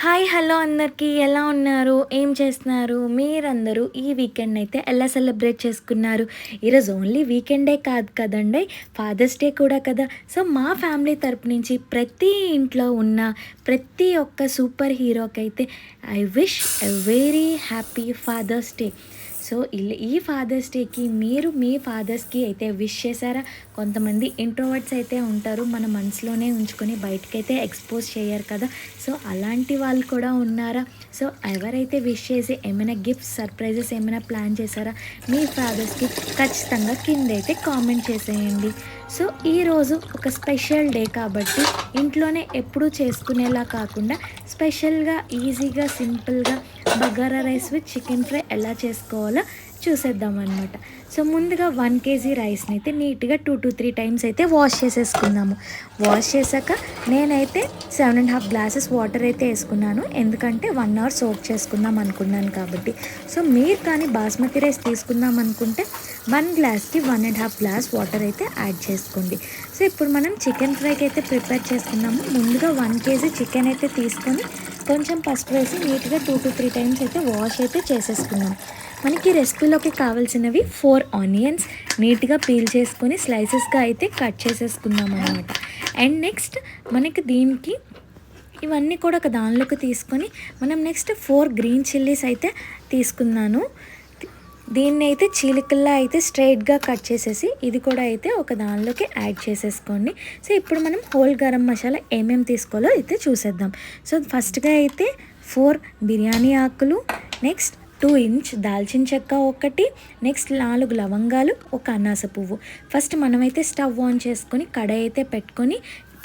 Hi hello అందరికీ ఎలా ఉన్నారు? ఏం చేస్తున్నారు? మీరందరూ ఈ వీకెండ్ అయితే ఎలా సెలబ్రేట్ చేసుకున్నారు? ఈరోజు ఓన్లీ వీకెండే కాదు కదండీ! ఫాదర్స్ డే కూడా కదా! సో, మా ఫ్యామిలీ తరపు నుంచి ప్రతి ఇంట్లో ఉన్న ప్రతి ఒక్క సూపర్ హీరోకైతే I wish a very happy father's day. So, ఈ ఫాదర్స్ డేకి మీరు మీ ఫాదర్స్‌కి అయితే విష్ చేశారా? కొంతమంది ఇంట్రోవర్ట్స్ అయితే ఉంటారు. మన మనసులోనే ఉంచుకొని బయటకైతే ఎక్స్‌పోజ్ చేయరు కదా! సో, అలాంటి వాళ్ళు కూడా ఉన్నారా? సో, ఎవరైతే విష్ చేసి ఏమైనా గిఫ్ట్స్, సర్ప్రైజెస్ ఏమైనా ప్లాన్ చేశారా? మీ ఫాదర్స్‌కి ఖచ్చితంగా కిందైతే కామెంట్ చేసేయండి. సో, ఈరోజు ఒక స్పెషల్ డే కాబట్టి ఇంట్లోనే ఎప్పుడూ చేసుకునేలా కాకుండా స్పెషల్‌గా, ఈజీగా, సింపుల్‌గా bagara rice with chicken fry ఎలా చేసుకోవాలో చూసేద్దామన్నమాట. సో, ముందుగా 1 కేజీ రైస్‌ని అయితే నీట్‌గా 2-3 టైమ్స్ అయితే వాష్ చేసేసుకుందాము. వాష్ చేశాక నేనైతే 7½ గ్లాసెస్ వాటర్ అయితే వేసుకున్నాను. ఎందుకంటే 1 అవర్ సోక్ చేసుకుందాం అనుకున్నాను కాబట్టి. సో, మీరు కానీ బాస్మతి రైస్ తీసుకుందాం అనుకుంటే 1 గ్లాస్‌కి 1½ గ్లాస్ వాటర్ అయితే యాడ్ చేసుకోండి. సో, ఇప్పుడు మనం చికెన్ ఫ్రైకి అయితే ప్రిపేర్ చేసుకున్నాము. ముందుగా 1 కేజీ చికెన్ అయితే తీసుకొని కొంచెం పసుపు వేసి నీట్‌గా 2-3 టైమ్స్ అయితే వాష్ అయితే చేసేసుకున్నాం. మనకి రెసిపీలోకి కావాల్సినవి 4 ఆనియన్స్ నీట్‌గా పీల్ చేసుకొని స్లైసెస్‌గా అయితే కట్ చేసేసుకుందాం అనమాట. అండ్ నెక్స్ట్ మనకి దీనికి ఇవన్నీ కూడా ఒక దానిలోకి తీసుకొని మనం నెక్స్ట్ 4 గ్రీన్ చిల్లీస్ అయితే తీసుకున్నాను. దీన్ని అయితే చీలికల్లా అయితే స్ట్రైట్‌గా కట్ చేసేసి ఇది కూడా అయితే ఒక దానిలోకి యాడ్ చేసేసుకోండి. సో, ఇప్పుడు మనం హోల్ గరం మసాలా ఏమేమి తీసుకోవాలో అయితే చూసేద్దాం. సో, ఫస్ట్‌గా అయితే 4 బిర్యానీ ఆకులు, నెక్స్ట్ 2 ఇంచ్ దాల్చిన చెక్క ఒకటి, నెక్స్ట్ 4 లవంగాలు, ఒక అనాస పువ్వు. ఫస్ట్ మనమైతే స్టవ్ ఆన్ చేసుకొని కడాయి అయితే పెట్టుకొని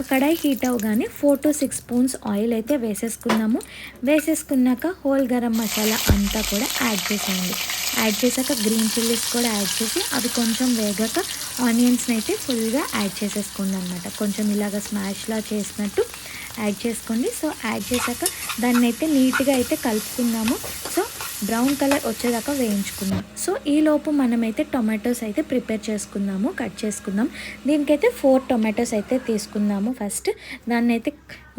కడాయి హీట్ అవ్వగానే 4-6 స్పూన్స్ ఆయిల్ అయితే వేసేసుకుందాము. వేసేసుకున్నాక హోల్ గరం మసాలా అంతా కూడా యాడ్ చేసేయండి. యాడ్ చేశాక గ్రీన్ చిల్లీస్ కూడా యాడ్ చేసి అవి కొంచెం వేగాక ఆనియన్స్ని అయితే ఫుల్గా యాడ్ చేసేసుకోండి అనమాట. కొంచెం ఇలాగ స్మాష్లా చేసినట్టు యాడ్ చేసుకోండి. సో, యాడ్ చేశాక దాన్ని అయితే నీట్గా అయితే కలుపుకుందాము. సో, బ్రౌన్ కలర్ వచ్చేదాకా వేయించుకుందాం. సో, ఈలోపు మనమైతే టొమాటోస్ అయితే ప్రిపేర్ చేసుకుందాము, కట్ చేసుకుందాం. దీనికైతే 4 టొమాటోస్ అయితే తీసుకుందాము. ఫస్ట్ దాన్ని అయితే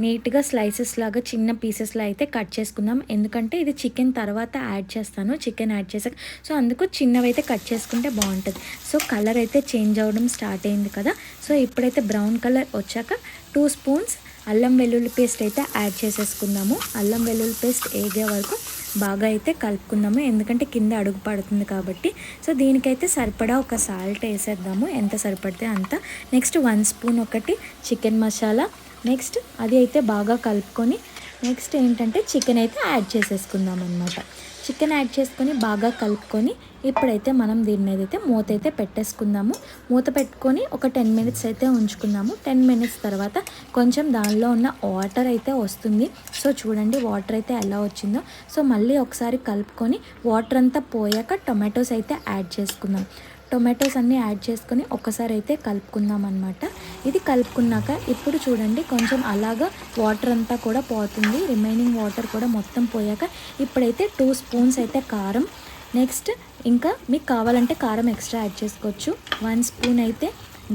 నీట్గా స్లైసెస్ లాగా చిన్న పీసెస్లో అయితే కట్ చేసుకుందాం. ఎందుకంటే ఇది చికెన్ తర్వాత యాడ్ చేస్తాను, చికెన్ యాడ్ చేసాక. సో, అందుకు చిన్నవైతే కట్ చేసుకుంటే బాగుంటుంది. సో, కలర్ అయితే చేంజ్ అవ్వడం స్టార్ట్ అయింది కదా. సో, ఇప్పుడైతే బ్రౌన్ కలర్ వచ్చాక 2 స్పూన్స్ అల్లం వెల్లుల్లి పేస్ట్ అయితే యాడ్ చేసేసుకుందాము. అల్లం వెల్లుల్లి పేస్ట్ వేగే వరకు బాగా అయితే కలుపుకుందాము, ఎందుకంటే కింద అడుగు పడుతుంది కాబట్టి. సో, దీనికైతే సరిపడా ఒక సాల్ట్ వేసేద్దాము, ఎంత సరిపడితే అంత. నెక్స్ట్ 1 స్పూన్ ఒకటి చికెన్ మసాలా, నెక్స్ట్ అది అయితే బాగా కలుపుకొని నెక్స్ట్ ఏంటంటే చికెన్ అయితే యాడ్ చేసేసుకుందాం అన్నమాట. చికెన్ యాడ్ చేసుకొని బాగా కలుపుకొని ఇప్పుడైతే మనం దీని మీద అయితే మూత అయితే పెట్టేసుకుందాము. మూత పెట్టుకొని ఒక 10 మినిట్స్ అయితే ఉంచుకుందాము. 10 మినిట్స్ తర్వాత కొంచెం దానిలో ఉన్న వాటర్ అయితే వస్తుంది. సో, చూడండి వాటర్ అయితే ఎలా వచ్చిందో. సో, మళ్ళీ ఒకసారి కలుపుకొని వాటర్ అంతా పోయాక టొమాటోస్ అయితే యాడ్ చేసుకుందాం. టొమాటోస్ అన్నీ యాడ్ చేసుకొని ఒక్కసారి అయితే కలుపుకుందాం అనమాట. ఇది కలుపుకున్నాక ఇప్పుడు చూడండి కొంచెం అలాగా వాటర్ అంతా కూడా పోతుంది. రిమైనింగ్ వాటర్ కూడా మొత్తం పోయాక ఇప్పుడైతే 2 స్పూన్స్ అయితే కారం, నెక్స్ట్ ఇంకా మీకు కావాలంటే కారం ఎక్స్ట్రా యాడ్ చేసుకోవచ్చు. 1 స్పూన్ అయితే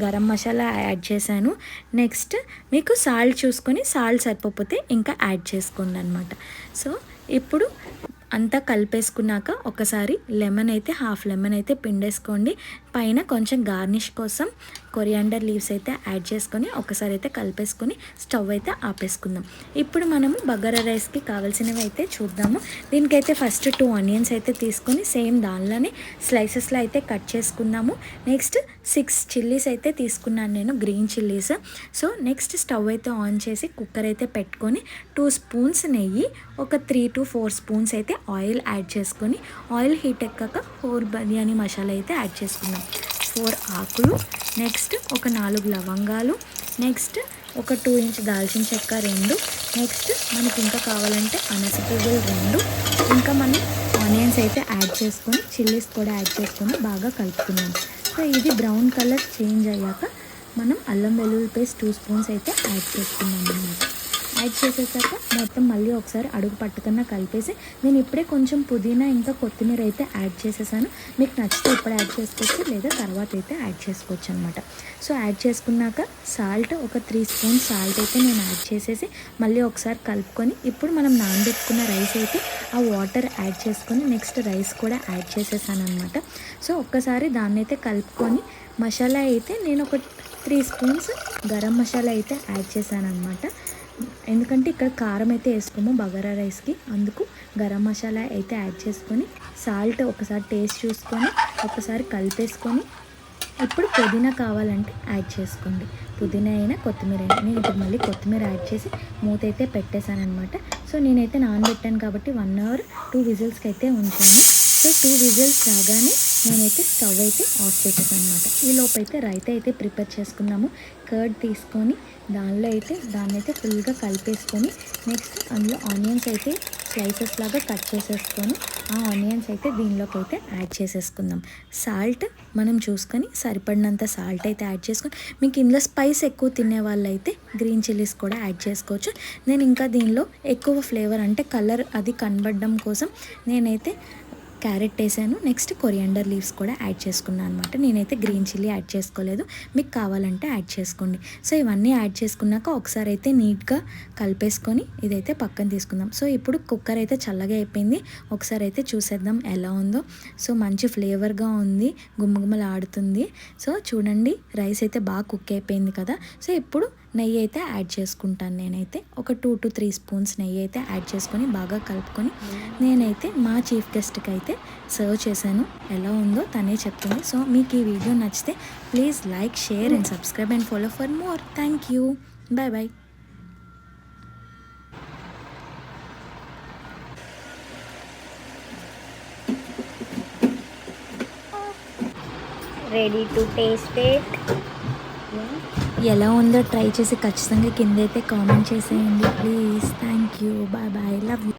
గరం మసాలా యాడ్ చేశాను. నెక్స్ట్ మీకు సాల్ట్ చూసుకొని సాల్ట్ సరిపోతే ఇంకా యాడ్ చేసుకోండి అనమాట. సో, ఇప్పుడు అంతా కలిపేసుకున్నాక ఒకసారి లెమన్ అయితే హాఫ్ లెమన్ అయితే పిండేసుకోండి. పైన కొంచెం గార్నిష్ కోసం కొరియాండర్ లీవ్స్ అయితే యాడ్ చేసుకొని ఒకసారి అయితే కలిపేసుకొని స్టవ్ అయితే ఆపేసుకుందాం. ఇప్పుడు మనము బగారా రైస్కి కావాల్సినవి అయితే చూద్దాము. దీనికైతే ఫస్ట్ 2 ఆనియన్స్ అయితే తీసుకొని సేమ్ దానిలోనే స్లైసెస్లో అయితే కట్ చేసుకుందాము. నెక్స్ట్ 6 చిల్లీస్ అయితే తీసుకున్నాను నేను, green chillies. So, next stove అయితే ఆన్ చేసి కుక్కర్ అయితే పెట్టుకొని 2 స్పూన్స్ నెయ్యి, ఒక 3-4 స్పూన్స్ అయితే ఆయిల్ యాడ్ చేసుకొని ఆయిల్ హీట్ ఎక్కాక 4 బిర్యానీ మసాలా అయితే యాడ్ చేసుకుందాం. 4 ఆకులు, నెక్స్ట్ ఒక 4 లవంగాలు, నెక్స్ట్ ఒక 2 ఇంచ్ దాల్చిన చెక్క 2, నెక్స్ట్ మనకి ఇంకా కావాలంటే అనాస పువ్వులు 2, ఇంకా మనం ఆనియన్స్ అయితే యాడ్ చేసుకొని చిల్లీస్ కూడా యాడ్ చేసుకొని బాగా కలుపుకున్నాం. సో, ఇది బ్రౌన్ కలర్ చేంజ్ అయ్యాక మనం అల్లం వెల్లుల్లి పేస్ట్ 2 స్పూన్స్ అయితే యాడ్ చేసుకున్నాం అన్నమాట. యాడ్ చేసేసాక మొత్తం మళ్ళీ ఒకసారి అడుగు పట్టుకున్న కలిపేసి నేను ఇప్పుడే కొంచెం పుదీనా ఇంకా కొత్తిమీర అయితే యాడ్ చేసేసాను. మీకు నచ్చితే ఇప్పుడు యాడ్ చేసుకోవచ్చు, లేదా తర్వాత అయితే యాడ్ చేసుకోవచ్చు అనమాట. సో యాడ్ చేసుకున్నాక సాల్ట్ ఒక 3 స్పూన్స్ సాల్ట్ అయితే నేను యాడ్ చేసేసి మళ్ళీ ఒకసారి కలుపుకొని ఇప్పుడు మనం నానబెట్టుకున్న రైస్ అయితే ఆ వాటర్ యాడ్ చేసుకొని నెక్స్ట్ రైస్ కూడా యాడ్ చేసేసాను అనమాట. సో ఒక్కసారి దాన్ని అయితే కలుపుకొని మసాలా అయితే నేను ఒక 3 స్పూన్స్ గరం మసాలా అయితే యాడ్ చేశాను అనమాట. ఎందుకంటే ఇక్కడ కారం అయితే వేసుకోము బగారా రైస్కి, అందుకు గరం మసాలా అయితే యాడ్ చేసుకొని సాల్ట్ ఒకసారి టేస్ట్ చూసుకొని ఒకసారి కలిపేసుకొని ఇప్పుడు పుదీనా కావాలంటే యాడ్ చేసుకోండి. పుదీనా అయినా కొత్తిమీర అయినా. నేను ఇప్పుడు మళ్ళీ కొత్తిమీర యాడ్ చేసి మూత అయితే పెట్టేశాను అనమాట. సో నేనైతే నానబెట్టాను కాబట్టి 1 అవర్ 2 విజిల్స్కి అయితే ఉంచాను. సో 2 విజిల్స్ రాగానే నేనైతే స్టవ్ అయితే ఆఫ్ చేసేసాను అనమాట. ఈ లోపు అయితే రైతా అయితే ప్రిపేర్ చేసుకున్నాము. కర్డ్ తీసుకొని దానిలో అయితే దాన్ని అయితే ఫుల్గా కలిపేసుకొని నెక్స్ట్ అందులో ఆనియన్స్ అయితే స్లైసెస్ లాగా కట్ చేసేసుకొని ఆ ఆనియన్స్ అయితే దీనిలోకి అయితే యాడ్ చేసేసుకుందాం. సాల్ట్ మనం చూసుకొని సరిపడినంత సాల్ట్ అయితే యాడ్ చేసుకొని, మీకు ఇందులో స్పైస్ ఎక్కువ తినే వాళ్ళు అయితే గ్రీన్ చిల్లీస్ కూడా యాడ్ చేసుకోవచ్చు. నేను ఇంకా దీనిలో ఎక్కువ ఫ్లేవర్ అంటే కలర్ అది కనబడడం కోసం నేనైతే క్యారెట్ వేసాను. నెక్స్ట్ కొరియాండర్ లీవ్స్ కూడా యాడ్ చేసుకున్నాను అనమాట. నేనైతే గ్రీన్ చిల్లీ యాడ్ చేసుకోలేదు, మీకు కావాలంటే యాడ్ చేసుకోండి. సో ఇవన్నీ యాడ్ చేసుకున్నాక ఒకసారి అయితే నీట్గా కలిపేసుకొని ఇదైతే పక్కన తీసుకుందాం. సో ఇప్పుడు కుక్కర్ అయితే చల్లగా అయిపోయింది, ఒకసారి అయితే చూసేద్దాం ఎలా ఉందో. సో మంచి ఫ్లేవర్గా ఉంది, గుమ్మగుమ్మలు ఆడుతుంది. సో చూడండి రైస్ అయితే బాగా కుక్ అయిపోయింది కదా. సో ఇప్పుడు నెయ్యి అయితే యాడ్ చేసుకుంటాను. నేనైతే ఒక 2 to 3 స్పూన్స్ నెయ్యి అయితే యాడ్ చేసుకొని బాగా కలుపుకొని నేనైతే మా చీఫ్ గెస్ట్కి అయితే సర్వ్ చేశాను. ఎలా ఉందో తనే చెప్తుంది. సో మీకు ఈ వీడియో నచ్చితే please like, share and subscribe and follow for more. Thank you. Bye bye. Ready to taste it. ఎలా ఉందో ట్రై చేసి ఖచ్చితంగా కింద అయితే కామెంట్ చేసేయండి please. Thank you. Bye bye. Love you.